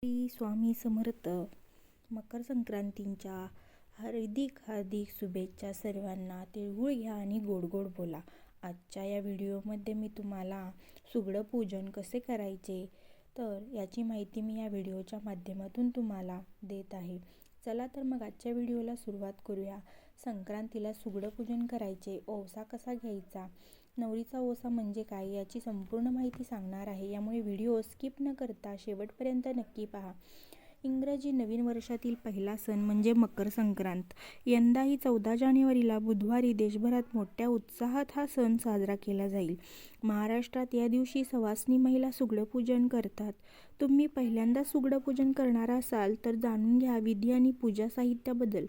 श्री स्वामी समर्थ. मकर संक्रांतीच्या हार्दिक हार्दिक शुभेच्छा सर्वांना. तिळगुळ घ्या आणि गोड गोड बोला. आजच्या या व्हिडिओमध्ये मी तुम्हाला सुगडं पूजन कसे करायचे तर याची माहिती मी या व्हिडिओच्या माध्यमातून तुम्हाला देत आहे. चला तर मग आजच्या व्हिडिओला सुरुवात करूया. संक्रांतीला सुगडं पूजन करायचे, ओवसा कसा घ्यायचा, नवरीचा ओवसा म्हणजे काय याची संपूर्ण माहिती सांगणार आहे. यामुळे व्हिडिओ स्किप न करता शेवटपर्यंत नक्की पहा. इंग्रजी नवीन वर्षातील पहिला सण म्हणजे मकर संक्रांत. यंदाही 14 जानेवारीला बुधवारी देशभरात मोठ्या उत्साहात हा सण साजरा केला जाईल. महाराष्ट्रात या दिवशी सवासनी महिला सुगडं पूजन करतात. तुम्ही पहिल्यांदा सुगडं पूजन करणार असाल तर जाणून घ्या विधी आणि पूजा साहित्याबद्दल.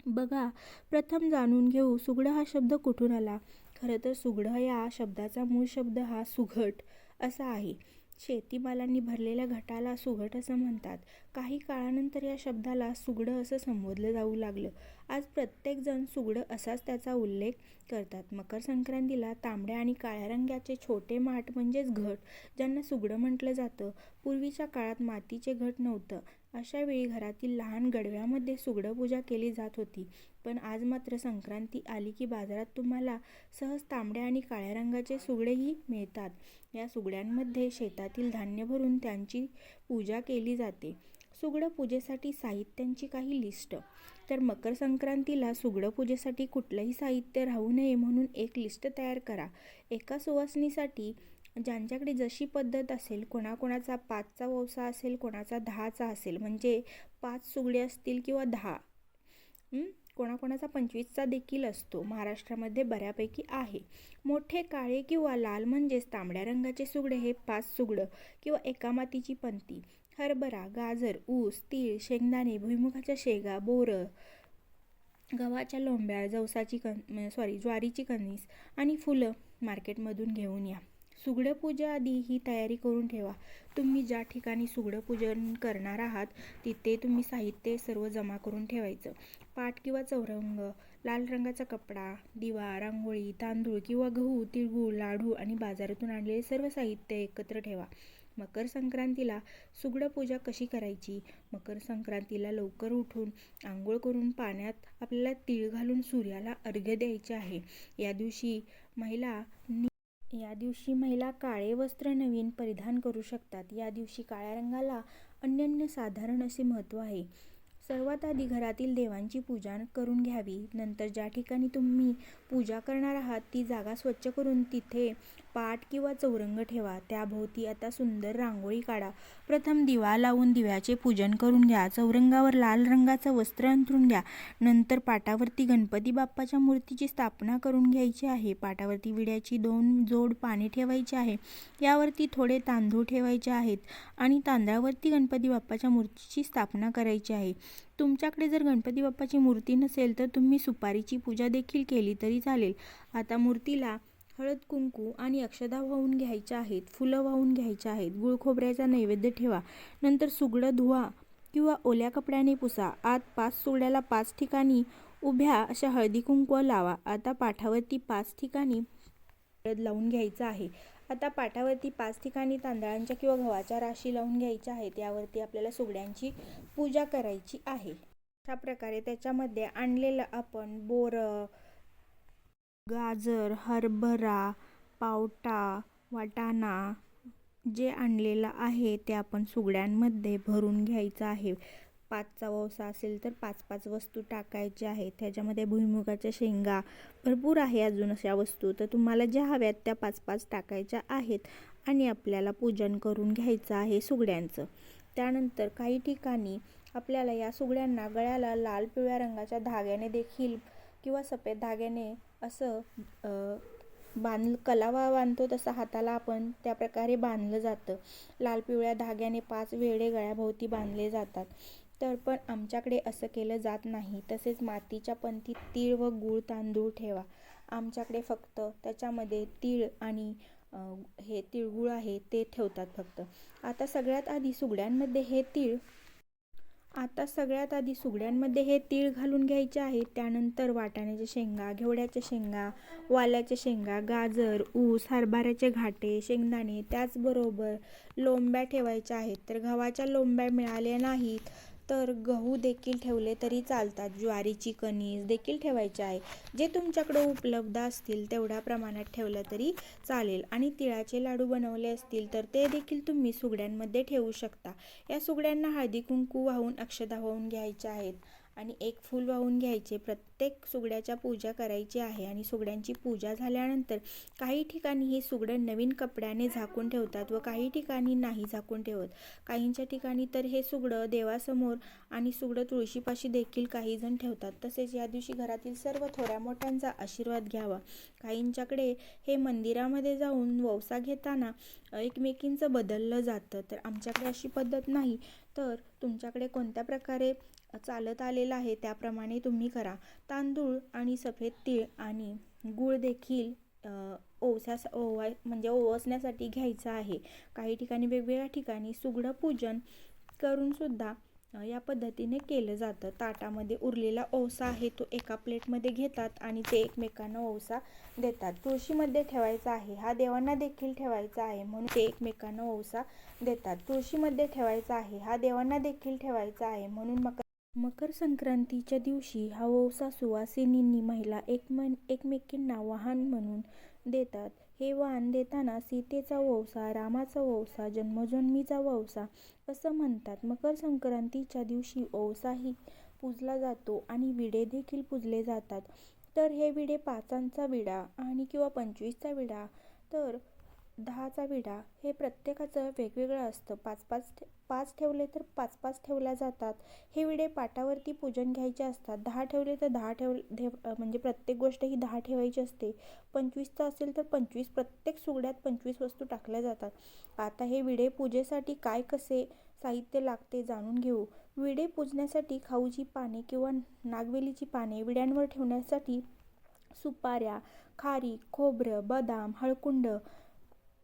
बघा, प्रथम जाणून घेऊ सुगडं हा शब्द कुठून आला. खरं तर सुगडं या शब्दाचा मूळ शब्द हा सुघट असा आहे. शेतीमालांनी भरलेल्या घटाला सुघट असं म्हणतात. काही काळानंतर या शब्दाला सुगडं असं संबोधलं जाऊ लागलं. आज प्रत्येकजण सुगडं असाच त्याचा उल्लेख करतात. मकर संक्रांतीला तांबड्या आणि काळ्या रंगाचे छोटे माठ म्हणजेच घट, ज्यांना सुगडं म्हटलं जातं. पूर्वीच्या काळात मातीचे घट नव्हतं. अशा वेळी घरातील लहान गडव्यामध्ये सुगडं पूजा केली जात होती. पण आज मात्र संक्रांती आली की बाजारात तुम्हाला सहज तांबड्या आणि काळ्या रंगाचे सुगडेही मिळतात. या सुगड्यांमध्ये शेतातील धान्य भरून त्यांची पूजा केली जाते. सुगडं पूजेसाठी साहित्यांची काही लिस्ट. तर मकर संक्रांतीला सुगडं पूजेसाठी कुठलंही साहित्य राहू नये म्हणून एक लिस्ट तयार करा. एका सुवासिनीसाठी ज्यांच्याकडे जशी पद्धत असेल, कोणाकोणाचा 5चा ववसा असेल, कोणाचा 10चा असेल, म्हणजे 5 सुगडे असतील किंवा 10, कोणाकोणाचा 25चा देखील असतो. महाराष्ट्रामध्ये बऱ्यापैकी आहे. मोठे काळे किंवा लाल म्हणजेच तांबड्या रंगाचे सुगडे हे 5 सुगडं किंवा एका मातीची पंती. हरभरा, गाजर, ऊस, तीळ, शेंगदाणे, भुईमुगाच्या शेंगा, बोरं, गव्हाच्या लोंब्या, ज्वारीची कणीस आणि फुलं मार्केटमधून घेऊन या. सुगडं पूजा आधी ही तयारी करून ठेवा. तुम्ही ज्या ठिकाणी सुगडं पूजन करणार आहात तिथे तुम्ही साहित्य सर्व जमा करून ठेवायचं. पाट किंवा चौरंग, लाल रंगाचा कपडा, दिवा, रांगोळी, तांदूळ किंवा गहू, तिळगुळ, लाडू आणि बाजारातून आणलेले सर्व साहित्य एकत्र ठेवा. मकर संक्रांतीला सुगडं पूजा कशी करायची. मकर संक्रांतीला लवकर उठून आंघोळ करून पाण्यात आपल्याला तीळ घालून सूर्याला अर्घ्य द्यायचे आहे. या दिवशी महिला काळे वस्त्र नवीन परिधान करू शकतात. या दिवशी काळ्या रंगाला अनन्यसाधारण असे महत्त्व आहे. सर्वात आधी घरातील देवांची पूजा करून घ्यावी. नंतर ज्या ठिकाणी तुम्ही पूजा करणार आहात ती जागा स्वच्छ करून तिथे पाट किंवा चौरंग ठेवा. त्याभोवती आता सुंदर रांगोळी काढा. प्रथम दिवा लावून दिव्याचे पूजन करून घ्या. चौरंगावर लाल रंगाचं वस्त्र अंथरून घ्या. नंतर पाटावरती गणपती बाप्पाच्या मूर्तीची स्थापना करून घ्यायची आहे. पाटावरती विड्याची 2 जोड पाने ठेवायची आहे. यावरती थोडे तांदूळ ठेवायचे आहेत आणि तांदळावरती गणपती बाप्पाच्या मूर्तीची स्थापना करायची आहे. तुमच्याकडे जर गणपती बाप्पाची मूर्ती नसेल तर तुम्ही सुपारीची पूजा देखील केली तरी चालेल. आता मूर्तीला हळद, कुंकू आणि अक्षता वाहून घ्यायच्या आहेत. फुलं वाहून घ्यायची आहेत. गुळ खोबऱ्याचा नैवेद्य ठेवा. नंतर सुगडं धुवा किंवा ओल्या कपड्याने पुसा. आत 5 सुगड्याला 5 ठिकाणी उभ्या अशा हळदी कुंकू लावा. आता पाठावरती 5 ठिकाणी हळद लावून घ्यायचं आहे. आता पाटावरती 5 ठिकाणी तांदळांच्या किंवा गव्हाच्या राशी लावून घ्यायच्या आहेत. यावरती आपल्याला सुगड्यांची पूजा करायची आहे. अशा प्रकारे त्याच्यामध्ये आणलेलं आपण बोरं, गाजर, हरभरा, पावटा, वाटाणा जे आणलेलं आहे ते आपण सुगड्यांमध्ये भरून घ्यायचं आहे. 5चा ववसा असेल तर 5-5 वस्तू टाकायच्या आहेत. त्याच्यामध्ये भुईमुगाच्या शेंगा भरपूर आहे अजून अशा वस्तू, तर तुम्हाला ज्या हव्यात त्या 5-5 टाकायच्या आहेत आणि आपल्याला पूजन करून घ्यायचं आहे सुगड्यांचं. त्यानंतर काही ठिकाणी आपल्याला या सुगड्यांना गळ्याला लाल पिवळ्या रंगाच्या धाग्याने देखील किंवा सफेद धाग्याने असं कलावा बांधतो तसं हाताला आपण त्या प्रकारे बांधलं जातं. लाल पिवळ्या धाग्याने 5 वेढे गळ्याभोवती बांधले जातात. तर पण आमच्याकडे असं केलं जात नाही. तसेच मातीच्या पंथीत तीळ व गूळ तांदूळ ठेवा. आमच्याकडे फक्त त्याच्यामध्ये तीळ आणि हे तिळगुळ आहे ते ठेवतात फक्त. आता सगळ्यात आधी सुगड्यांमध्ये हे तीळ आता सगळ्यात आधी सुगड्यांमध्ये हे तीळ घालून घ्यायचे आहेत. त्यानंतर वाटाण्याच्या शेंगा, घेवड्याच्या शेंगा, वाल्याच्या शेंगा, गाजर, ऊस, हरभऱ्याचे घाटे, शेंगदाणे, त्याचबरोबर लोंब्या ठेवायच्या आहेत. तर गव्हाच्या लोंब्या मिळाल्या नाहीत तर गहू देखील ठेवले तरी चालतात. ज्वारीची कणीस देखील ठेवायची आहे. जे तुमच्याकडे उपलब्ध असतील तेवढ्या प्रमाणात ठेवलं तरी चालेल. आणि तिळाचे लाडू बनवले असतील तर ते देखील तुम्ही सुगड्यांमध्ये ठेवू शकता. या सुगड्यांना हळदी कुंकू वाहून अक्षता वाहून घ्यायच्या आहेत आणि एक फूल वाहून घ्यायचे. प्रत्येक सुगड्याच्या पूजा करायची आहे. आणि सुगड्यांची पूजा झाल्यानंतर काही ठिकाणी हे सुगडं नवीन कपड्याने झाकून ठेवतात व काही ठिकाणी नाही झाकून ठेवत. काहींच्या ठिकाणी तर हे सुगडं देवासमोर आणि सुगडं तुळशीपाशी देखील काही जण ठेवतात. तसेच या दिवशी घरातील सर्व थोड्या मोठ्यांचा आशीर्वाद घ्यावा. काहींच्याकडे हे मंदिरामध्ये जाऊन वौसा घेताना एकमेकींचं बदललं जातं. तर आमच्याकडे अशी पद्धत नाही. तर तुमच्याकडे कोणत्या प्रकारे चालत आलेलं आहे त्याप्रमाणे तुम्ही करा. तांदूळ आणि सफेद तीळ आणि गूळ देखील ओवसण्यासाठी घ्यायचं आहे. काही ठिकाणी वेगवेगळ्या ठिकाणी सुगडं पूजन करून सुद्धा या पद्धतीने केलं जातं. ताटामध्ये उरलेला ओवसा आहे तो एका प्लेटमध्ये घेतात आणि ते एकमेकांना ओवसा देतात. तुळशीमध्ये ठेवायचा आहे, हा देवांना देखील ठेवायचा आहे म्हणून ते एकमेकांना ओवसा देतात. तुळशीमध्ये ठेवायचा आहे, हा देवांना देखील ठेवायचा आहे म्हणून मकर संक्रांतीच्या दिवशी हा ओवसा सुवासिनींनी महिला एकमेकींना वाहन म्हणून देतात. हे वाण देताना सीतेचा वौसा, रामाचा वौसा, जन्मोजन्मीचा वौसा असं म्हणतात. मकर संक्रांतीच्या दिवशी ओवसाही पूजला जातो आणि विडे देखील पूजले जातात. तर हे विडे 5चा विडा आणि किंवा 25चा विडा तर 10चा विडा हे प्रत्येकाचं वेगवेगळं असतं. 5 ठेवले तर 5 ठेवल्या जातात. हे विडे पाटावरती पूजन घ्यायचे असतात. 10 ठेवले तर 10 म्हणजे प्रत्येक गोष्ट ही 10 ठेवायची असते. 25चा असेल तर 25, प्रत्येक सुगड्यात 25 वस्तू टाकल्या जातात. आता हे विडे पूजेसाठी काय कसे साहित्य लागते जाणून घेऊ. विडे पूजण्यासाठी खाऊची पाने किंवा नागवेलीची पाने, विड्यांवर ठेवण्यासाठी सुपाऱ्या, खारीक, खोबरं, बदाम, हळकुंड,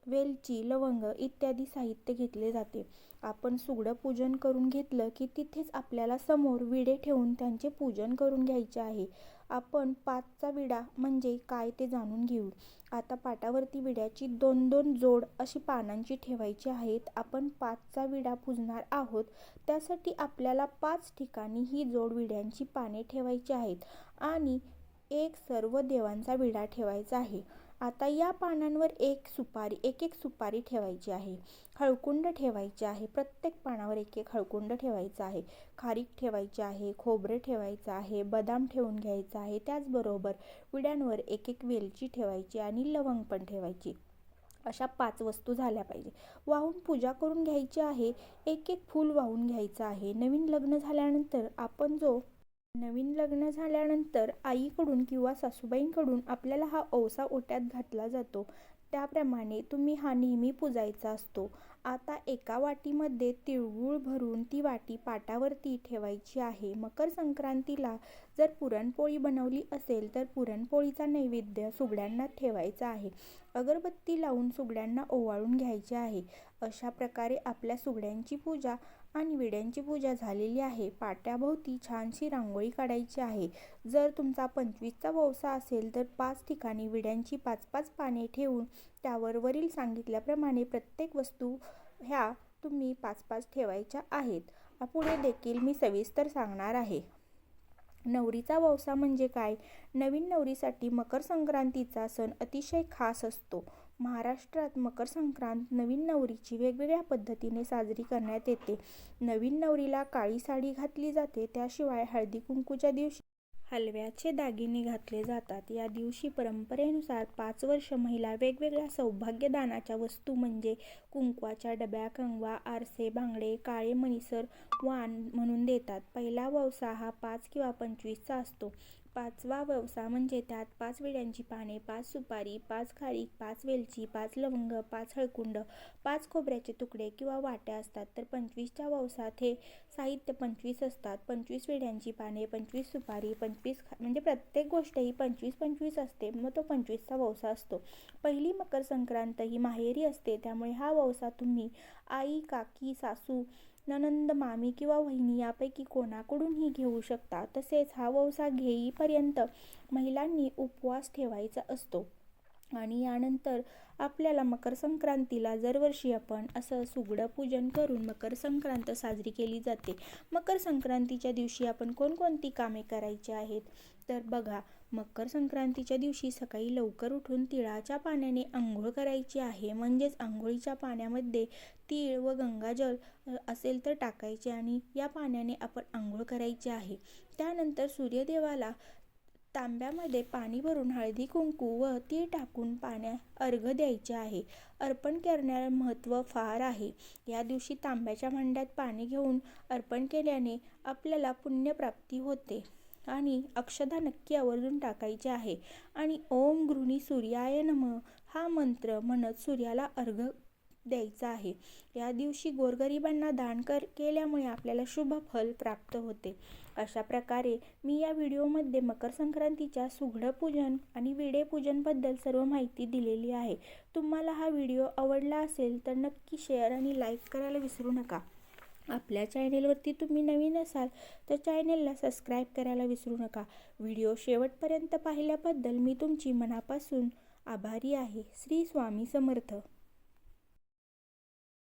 वेलची, लवंग इत्यादी साहित्य घेतले जाते. आपण सुगडं पूजन करून घेतलं की तिथेच आपल्याला समोर विडे ठेवून त्यांचे पूजन करून घ्यायचे आहे. आपण 5चा विडा म्हणजे काय ते जाणून घेऊ. आता पाटावरती विड्याची 2-2 जोड अशी पानांची ठेवायची आहेत. आपण 5चा विडा पूजणार आहोत त्यासाठी आपल्याला 5 ठिकाणी ही जोड विड्यांची पाने ठेवायची आहेत आणि एक सर्व देवांचा विडा ठेवायचा आहे. आता या पानांवर एक सुपारी ठेवायची आहे. हळकुंड ठेवायचे आहे. प्रत्येक पानावर एक हळकुंड ठेवायचं आहे. खारीक ठेवायची आहे. खोबरे ठेवायचं आहे. बदाम ठेवून घ्यायचा आहे. त्याचबरोबर विड्यांवर एक वेलची ठेवायची आणि लवंग पण ठेवायची. अशा 5 वस्तू झाल्या पाहिजे. वाहून पूजा करून घ्यायची आहे. एक फूल वाहून घ्यायचं आहे. नवीन लग्न झाल्यानंतर आईकडून किंवा सासूबाईंकडून आपल्याला हा ओवसा ओट्यात घातला जातो. त्याप्रमाणे तुम्ही हा नेहमी पुजायचा असतो. आता एका वाटीमध्ये तिळगूळ भरून ती वाटी पाटावरती ठेवायची आहे. मकर संक्रांतीला जर पुरणपोळी बनवली असेल तर पुरणपोळीचा नैवेद्य सुगड्यांना ठेवायचा आहे. अगरबत्ती लावून सुगड्यांना ओवाळून घ्यायचे आहे. अशा प्रकारे आपल्या सुगड्यांची पूजा आणि विड्यांची पूजा झालेली आहे. पाट्याभोवती छानशी रांगोळी काढायची आहे. जर तुमचा 25चा वौसा असेल तर 5 ठिकाणी विड्यांची 5-5 पाने ठेवून त्यावर वरील सांगितल्याप्रमाणे प्रत्येक वस्तू ह्या तुम्ही 5-5 ठेवायच्या आहेत. पुढे देखील मी सविस्तर सांगणार आहे. नवरीचा वौसा म्हणजे काय? नवीन नवरीसाठी मकर संक्रांतीचा सण अतिशय खास असतो. महाराष्ट्रात मकर संक्रांत नवीन नवरीची वेगवेगळ्या पद्धतीने साजरी करण्यात येते. नवीन नवरीला काळी साडी घातली जाते. त्याशिवाय हळदी कुंकूच्या दिवशी हलव्याचे दागिने घातले जातात. या दिवशी परंपरेनुसार 5 वर्ष महिला वेगवेगळ्या सौभाग्यदानाच्या वस्तू म्हणजे कुंकवाच्या डब्या, कंगवा, आरसे, बांगडे, काळे मणिसर वाण म्हणून देतात. पहिला वौसा हा 5 किंवा 25चा असतो. 5वा वौसा म्हणजे त्यात 5 विड्यांची पाने, 5 सुपारी, 5 खारीक, 5 वेलची, 5 लवंग, 5 हळकुंड, 5 खोबऱ्याचे तुकडे किंवा वाट्या असतात. तर 25च्या वौसात हे साहित्य 25 असतात. 25 विड्यांची पाने, 25 सुपारी, 25 म्हणजे प्रत्येक गोष्ट ही 25-25 असते. मग तो 25चा वौसा असतो. पहिली मकर संक्रांत ही माहेरी असते त्यामुळे हा वौसा तुम्ही आई, काकी, सासू नणंद, मामी किंवा वहिनी यापैकी कोणाकडूनही घेऊ शकता. तसेच हा ववसा घेईपर्यंत महिलांनी उपवास ठेवायचा असतो. आणि यानंतर आपल्याला मकर संक्रांतीला दरवर्षी आपण असं सुगडं पूजन करून मकर संक्रांत साजरी केली जाते. मकर संक्रांतीच्या दिवशी आपण कोणकोणती कामे करायची आहेत तर बघा, मकर संक्रांतीच्या दिवशी सकाळी लवकर उठून तिळाच्या पाण्याने आंघोळ करायची आहे. म्हणजेच आंघोळीच्या पाण्यामध्ये तीळ व गंगाजल असेल तर टाकायचे आणि या पाण्याने आपण आंघोळ करायची आहे. त्यानंतर सूर्यदेवाला तांब्यामध्ये पाणी भरून हळदी कुंकू व तीळ टाकून पाण्यात अर्घ्य द्यायचे आहे. अर्पण करण्याला महत्त्व फार आहे. या दिवशी तांब्याच्या भांड्यात पाणी घेऊन अर्पण केल्याने आपल्याला पुण्यप्राप्ती होते. आणि अक्षता नक्की आवर्जून टाकायचे आहे. आणि ओम गृहिणी सूर्याय नमः हा मंत्र म्हणत सूर्याला अर्घ्य द्यायचा आहे. या दिवशी गोरगरिबांना दान केल्यामुळे आपल्याला शुभ फल प्राप्त होते. अशा प्रकारे मी या व्हिडिओमध्ये मकर संक्रांतीच्या सुगडं पूजन आणि विडे पूजनबद्दल सर्व माहिती दिलेली आहे. तुम्हाला हा व्हिडिओ आवडला असेल तर नक्की शेअर आणि लाईक करायला विसरू नका. आपल्या चॅनेलवरती तुम्ही नवीन असाल तर चॅनेलला सबस्क्राईब करायला विसरू नका. व्हिडिओ शेवटपर्यंत पाहिल्याबद्दल मी तुमची मनापासून आभारी आहे. श्री स्वामी समर्थ.